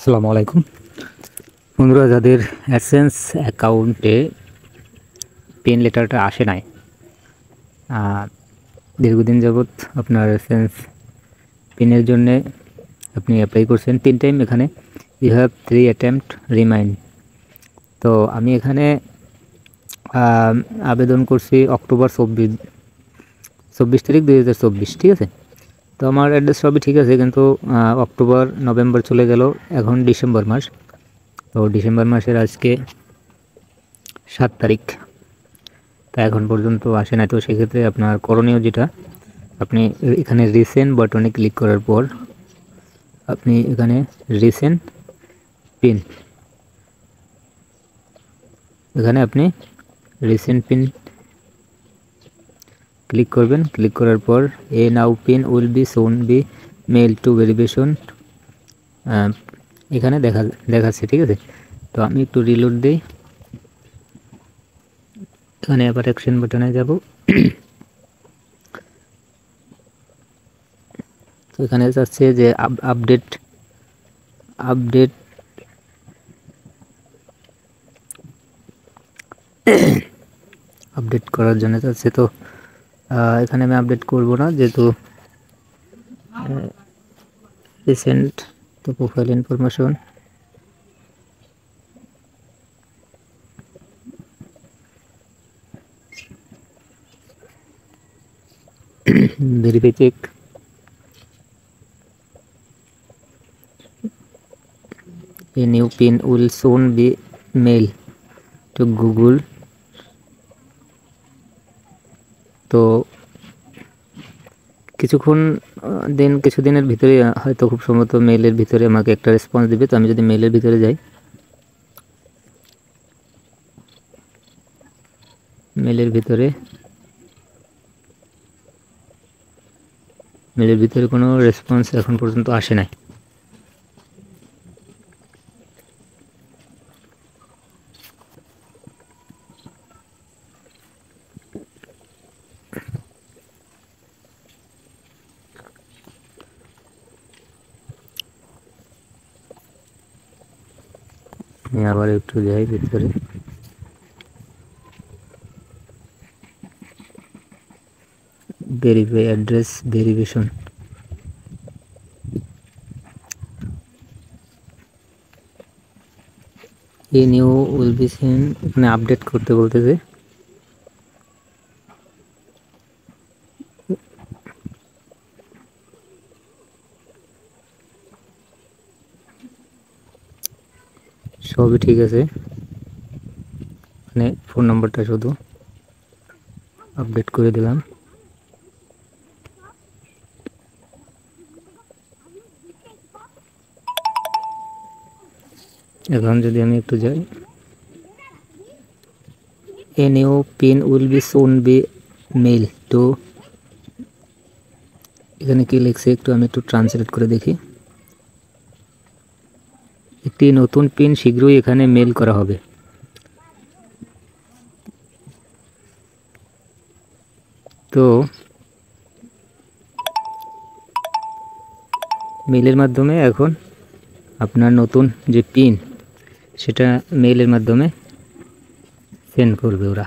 আসসালামু আলাইকুম বন্ধুরা, যাদের অ্যাডসেন্স অ্যাকাউন্টে পিন লেটারটা আসে নাই, দীর্ঘদিন যাবৎ আপনার অ্যাডসেন্স পিনের জন্যে আপনি অ্যাপ্লাই করছেন 3 টাইম। এখানে ইউ হ্যাভ 3 অ্যাটেম্পট রিমাইন্ড। তো আমি এখানে আবেদন করছি অক্টোবর 24 তারিখ 2024, ঠিক আছে। তো আমার অ্যাড্রেস সবই ঠিক আছে, কিন্তু অক্টোবর নভেম্বর চলে গেল, এখন ডিসেম্বর মাস। তো ডিসেম্বর মাসের আজকে 7 তারিখ, তা এখন পর্যন্ত আসে না। তো সেক্ষেত্রে আপনার করণীয় যেটা, আপনি এখানে রিসেন্ট বাটনে ক্লিক করার পর আপনি এখানে রিসেন্ট পিন, এখানে আপনি রিসেন্ট পিন ক্লিক করবেন। ক্লিক করার পর a now pin will be soon be mail to verification, এখানে দেখাচ্ছে, ঠিক আছে। তো আমি একটু রিলোড দিই, এখানে আবার অ্যাকশন বাটনে যাব। তো এখানে যাচ্ছে যে আপডেট করার জন্য যাচ্ছে। তো এখানে আমি আপডেট করব না, যেহেতু রিসেন্ট। তো profile information, verify check, a new pin will soon be mailed to Google। তো কিছুদিনের ভিতরে হয়তো খুব সম্ভবত মেইলের ভিতরে আমাকে একটা রেসপন্স দিবে। তো আমি যদি মেইলের ভিতরে যাই, মেইলের ভিতরে কোনো রেসপন্স এখন পর্যন্ত আসে নাই। আমি আবার একটু যাই ভিতরে, ভেরিফাই অ্যাড্রেস ভেরিফিকেশন, এই নিউ উইল বি সিন, এখানে আপডেট করতে বলতেছে। সবই ঠিক আছে, মানে ফোন নাম্বারটা শুধু আপডেট করে দিলাম। এখন যদি আমি একটু যাই, a new pin will be soon be mail to, এখানে কি লিখছে আমি একটু ট্রান্সলেট করে দেখি। একটি নতুন পিন শীঘ্রই এখানে মেল করা হবে। তো মেইলের মাধ্যমে এখন আপনার নতুন যে পিন, সেটা মেইলের মাধ্যমে সেন্ড করবে ওরা।